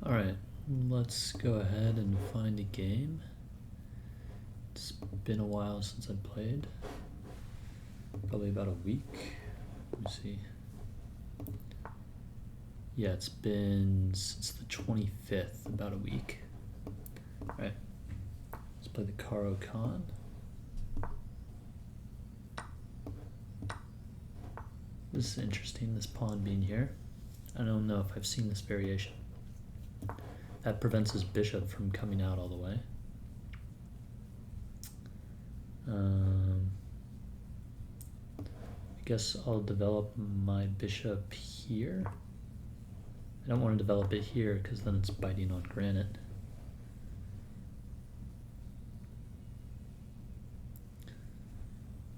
Alright, let's go ahead and find a game. It's been a while since I played. Probably about a week. Let me see. Yeah, it's been since the 25th, about a week. Alright, let's play the Karo Khan. This is interesting, this pawn being here. I don't know if I've seen this variation. That prevents his bishop from coming out all the way. I guess I'll develop my bishop here. I don't want to develop it here because then it's biting on granite.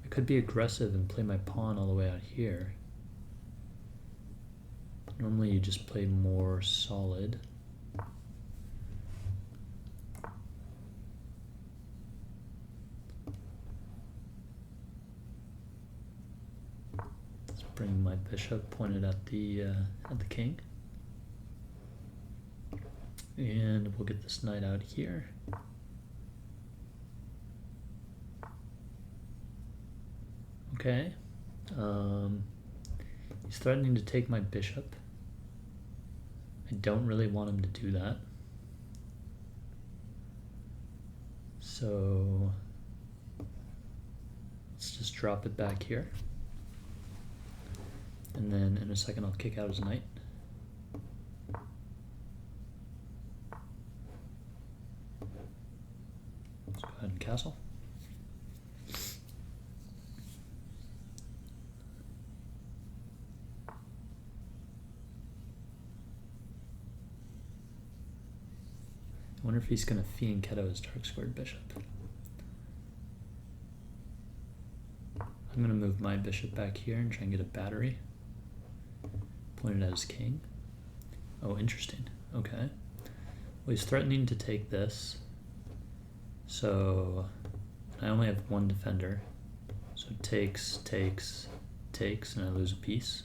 I could be aggressive and play my pawn all the way out here. Normally you just play more solid. Let's bring my bishop pointed at the king. And we'll get this knight out here. Okay. He's threatening to take my bishop. I don't really want him to do that. So let's just drop it back here. And then in a second I'll kick out his knight. Let's go ahead and castle. I wonder if he's going to fianchetto his dark squared bishop. I'm going to move my bishop back here and try and get a battery pointed at his king. Oh, interesting. Okay. Well, he's threatening to take this. So I only have one defender. So takes, takes, takes, and I lose a piece,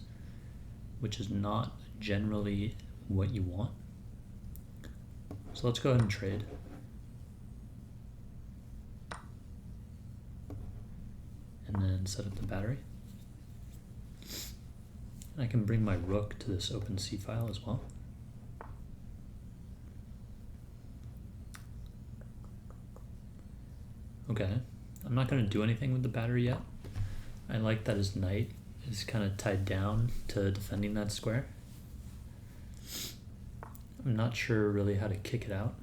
which is not generally what you want. So let's go ahead and trade. And then set up the battery. And I can bring my rook to this open C file as well. Okay, I'm not going to do anything with the battery yet. I like that his knight is kind of tied down to defending that square. I'm not sure really how to kick it out.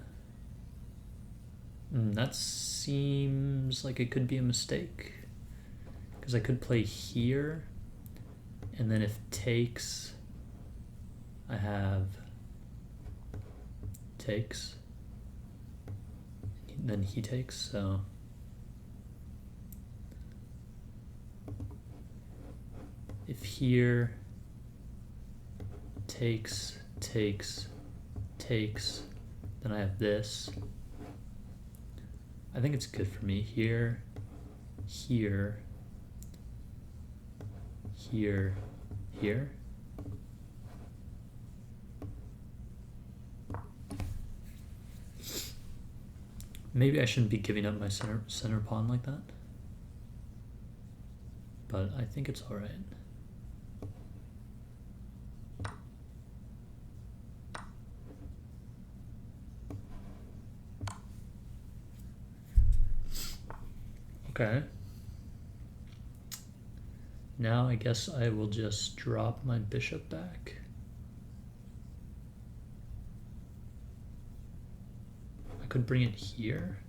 That seems like it could be a mistake. Because I could play here, and then if takes, I have takes, then he takes, so if here takes, takes, takes, then I have this. I think it's good for me. Here, here, here, here. Maybe I shouldn't be giving up my center pawn like that, but I think it's all right. Okay. Now I guess I will just drop my bishop back. I could bring it here,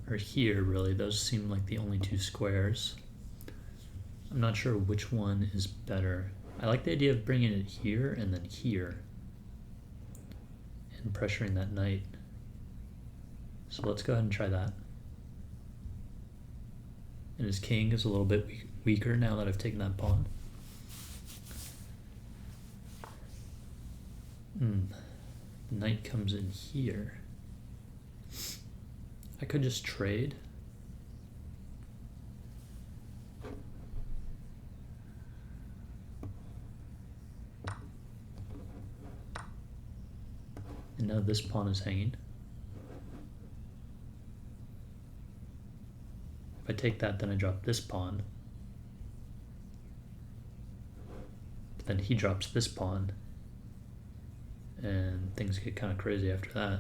or here really. Those seem like the only two squares. I'm not sure which one is better. I like the idea of bringing it here and then here and pressuring that knight. So let's go ahead and try that. And his king is a little bit weaker now that I've taken that pawn. The knight comes in here. I could just trade. now this pawn is hanging. If I take that, then I drop this pawn. But then he drops this pawn. And things get kind of crazy after that.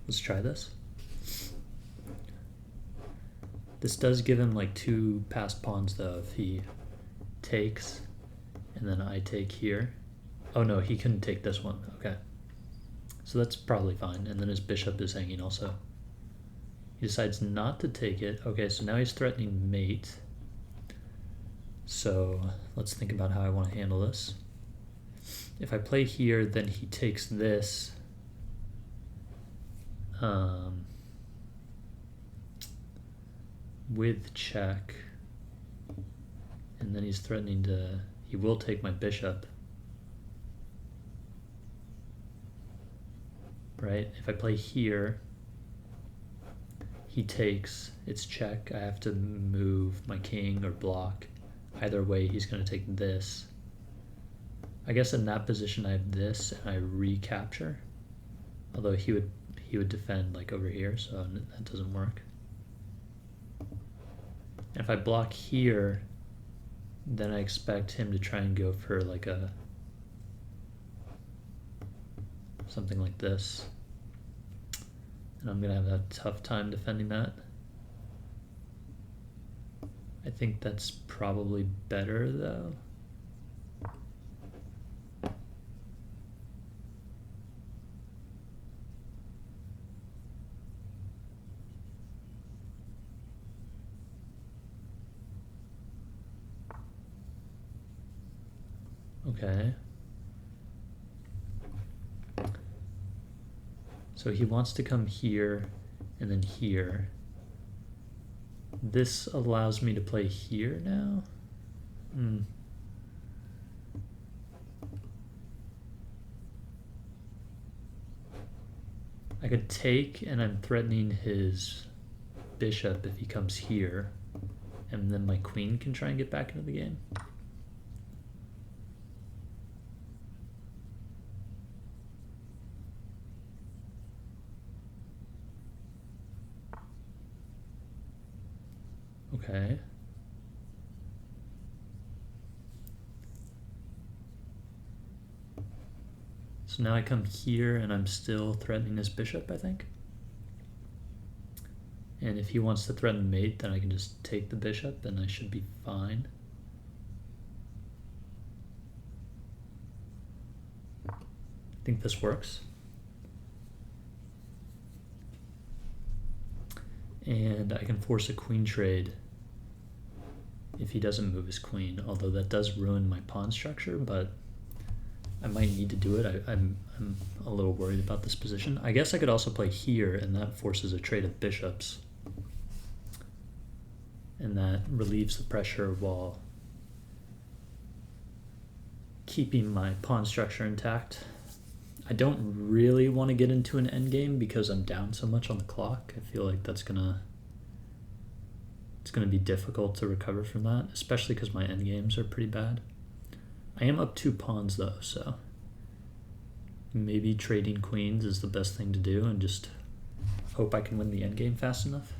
Let's try this. This does give him like two passed pawns though if he takes and then I take here. Oh no, he couldn't take this one. Okay. So that's probably fine. And then his bishop is hanging also. He decides not to take it. Okay, so now he's threatening mate. So let's think about how I want to handle this. If I play here, then he takes this. With check, and then he's threatening to, he will take my bishop, right? If I play here, he takes, it's check, I have to move my king or block. Either way, he's going to take this. I guess in that position I have this and I recapture, although he would defend like over here, so that doesn't work. And if I block here, then I expect him to try and go for like a something like this, and I'm gonna have a tough time defending that. I think that's probably better though. Okay. So he wants to come here and then here. This allows me to play here now. I could take, and I'm threatening his bishop if he comes here, and then my queen can try and get back into the game. Okay. So now I come here and I'm still threatening his bishop, I think. And if he wants to threaten mate, then I can just take the bishop and I should be fine. I think this works. And I can force a queen trade if he doesn't move his queen, although that does ruin my pawn structure, but I might need to do it. I'm a little worried about this position. I guess I could also play here, and that forces a trade of bishops. And that relieves the pressure while keeping my pawn structure intact. I don't really want to get into an endgame because I'm down so much on the clock. I feel like it's gonna be difficult to recover from that, especially because my endgames are pretty bad. I am up 2 pawns though, so maybe trading queens is the best thing to do and just hope I can win the endgame fast enough.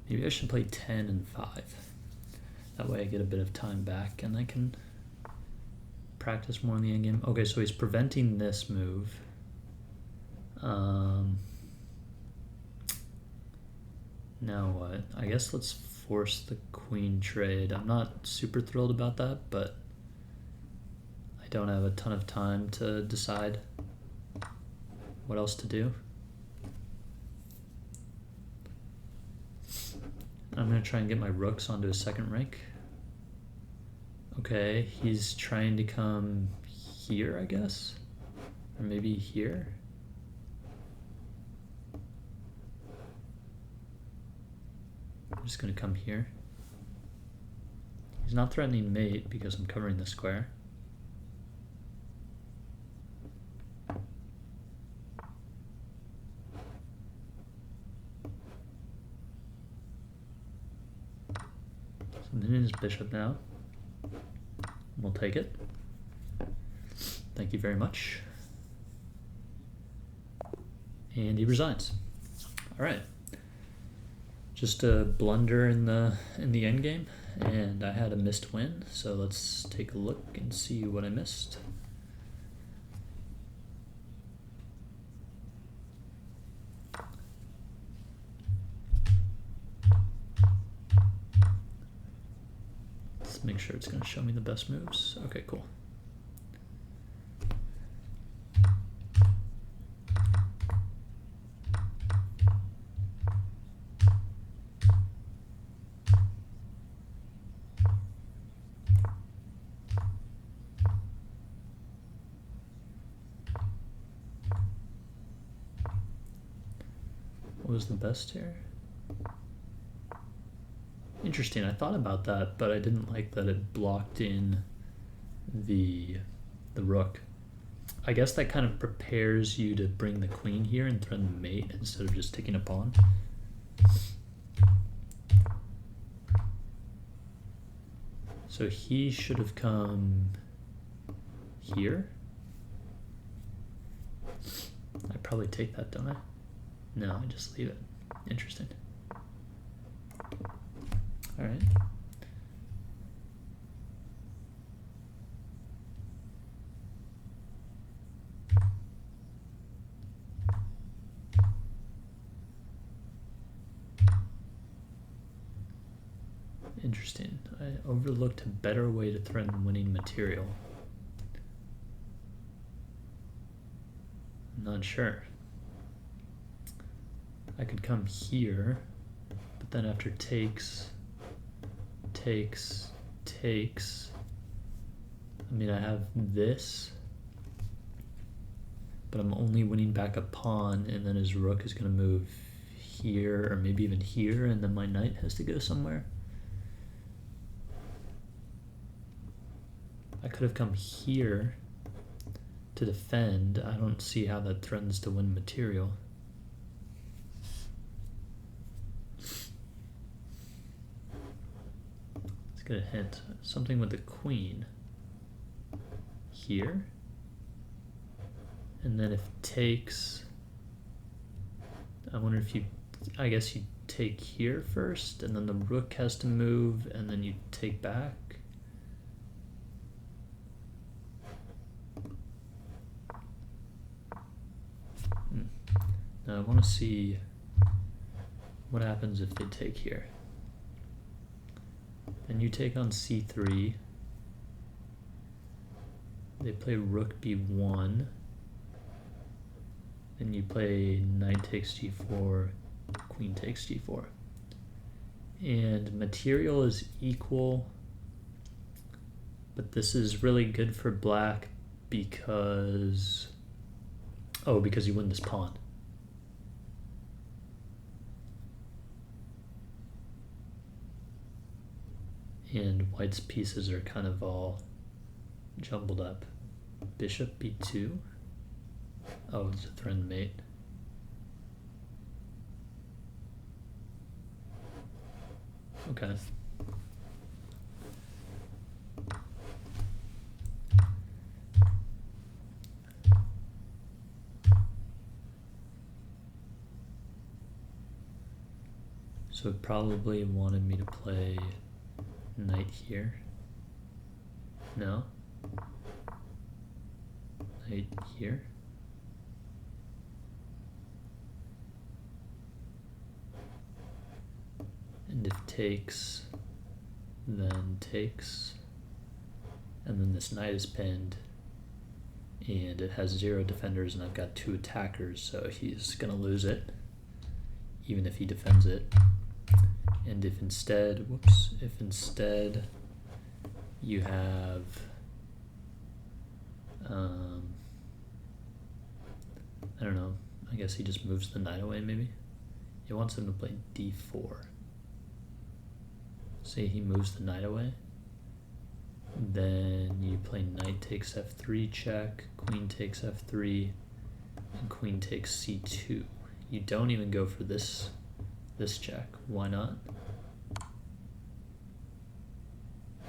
Maybe I should play 10 and 5. That way I get a bit of time back and I can practice more in the endgame. Okay, so he's preventing this move. Now what? I guess let's force the queen trade. I'm not super thrilled about that, but I don't have a ton of time to decide what else to do. I'm going to try and get my rooks onto a second rank. Okay, he's trying to come here, I guess? Or maybe here? I'm just going to come here. He's not threatening mate because I'm covering the square. So I'm hitting his bishop now. We'll take it. Thank you very much. And he resigns. All right. Just a blunder in the end game, and I had a missed win. So let's take a look and see what I missed. Let's make sure it's going to show me the best moves. Okay, cool. What was the best here? Interesting, I thought about that, but I didn't like that it blocked in the rook. I guess that kind of prepares you to bring the queen here and threaten the mate instead of just taking a pawn. So he should have come here. I probably take that, don't I? No, I just leave it. Interesting. All right. Interesting. I overlooked a better way to threaten winning material. I'm not sure. I could come here, but then after takes, I mean, I have this, but I'm only winning back a pawn, and then his rook is going to move here, or maybe even here, and then my knight has to go somewhere. I could have come here to defend. I don't see how that threatens to win material. Let's get a hint. Something with the queen here. And then if takes, I wonder if you, I guess you take here first, and then the rook has to move, and then you take back. Now I want to see what happens if they take here. Then you take on c3. They play rook b1. Then you play knight takes g4, queen takes g4. And material is equal, but this is really good for black because, oh, because you win this pawn. And white's pieces are kind of all jumbled up. Bishop b2. Oh, it's a threatened mate. Okay. So it probably wanted me to play knight here. No? Knight here. And if takes, then takes. And then this knight is pinned. And it has 0 defenders, and I've got 2 attackers, so he's gonna lose it, even if he defends it. And if instead, whoops, if instead you have, I don't know, I guess he just moves the knight away maybe. He wants him to play d4. say he moves the knight away. Then you play knight takes f3 check, queen takes f3, and queen takes c2. You don't even go for this check. Why not?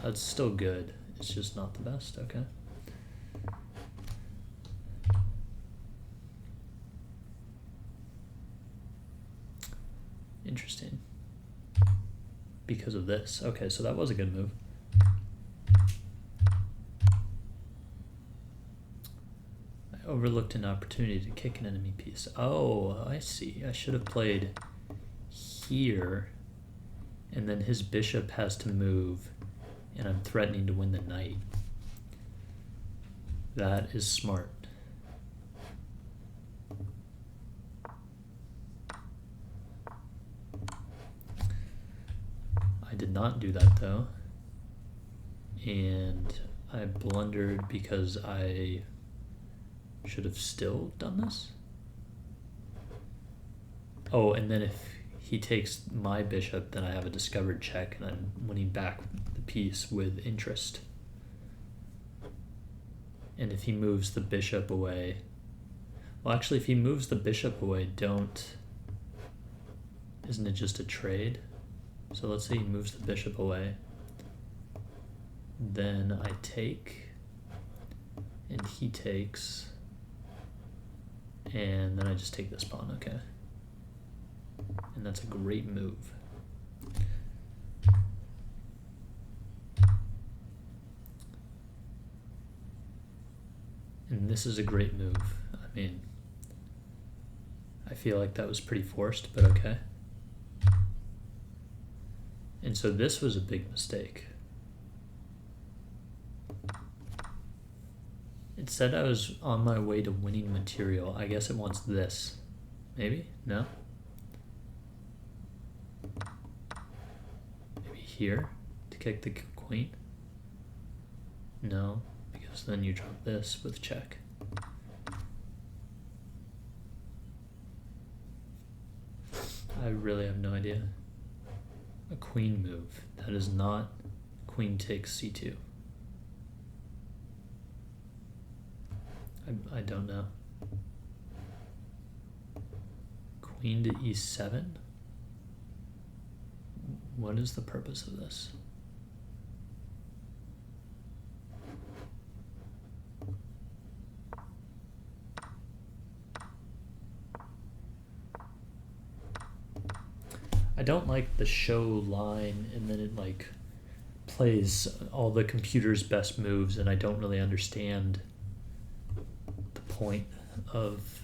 That's still good. It's just not the best, okay? Interesting. Because of this. Okay, so that was a good move. I overlooked an opportunity to kick an enemy piece. Oh, I see. I should have played here, and then his bishop has to move, and I'm threatening to win the knight. That is smart. I did not do that though, and I blundered because I should have still done this. Oh, and then if he takes my bishop, then I have a discovered check, and I'm winning back the piece with interest. And if he moves the bishop away, well, actually, if he moves the bishop away, isn't it just a trade? So let's say he moves the bishop away. Then I take, and he takes, and then I just take this pawn, okay? And that's a great move. And this is a great move. I mean, I feel like that was pretty forced, but okay. And so this was a big mistake. It said I was on my way to winning material. I guess it wants this. Maybe? No? Maybe here to kick the queen? No, because then you drop this with check. I really have no idea. A queen move. That is not queen takes c2. I don't know. Queen to e7? What is the purpose of this? I don't like the show line and then it like plays all the computer's best moves, and I don't really understand the point of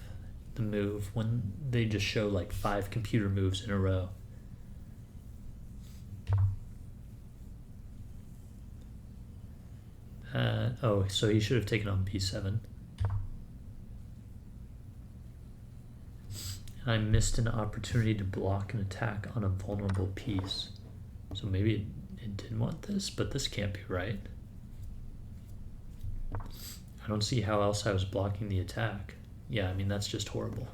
the move when they just show like 5 computer moves in a row. Oh, so he should have taken on b7. I missed an opportunity to block an attack on a vulnerable piece. So maybe it didn't want this, but this can't be right. I don't see how else I was blocking the attack. Yeah, I mean, that's just horrible.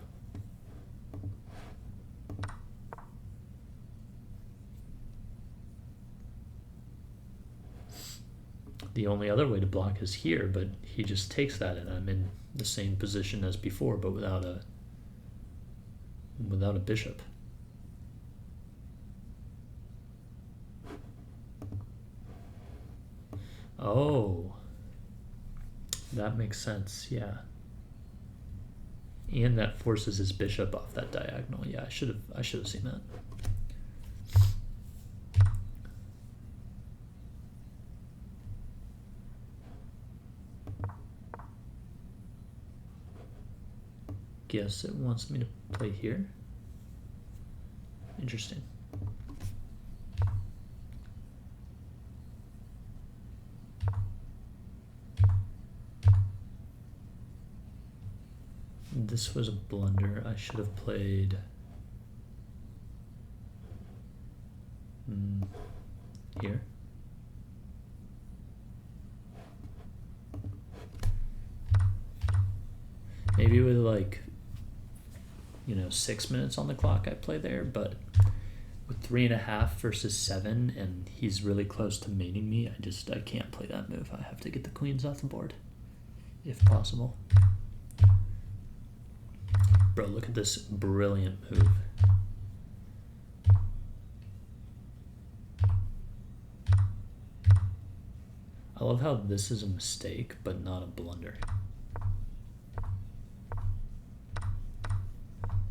The only other way to block is here, but he just takes that and I'm in the same position as before, but without a bishop. Oh, that makes sense, yeah. And that forces his bishop off that diagonal. Yeah, I should have seen that. Guess it wants me to play here. Interesting. This was a blunder. I should have played here. Maybe with like, 6 minutes on the clock I play there, but with 3.5 versus 7, and he's really close to mating me, I can't play that move. I have to get the queens off the board, if possible. Bro, look at this brilliant move. I love how this is a mistake, but not a blunder.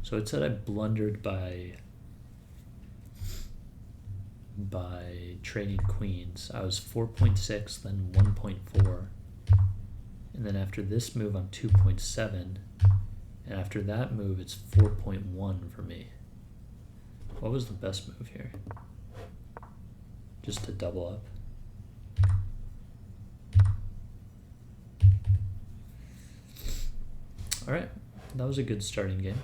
So it said I blundered by trading queens. I was 4.6, then 1.4. And then after this move, I'm 2.7. And after that move, it's 4.1 for me. What was the best move here? Just to double up. All right, that was a good starting game.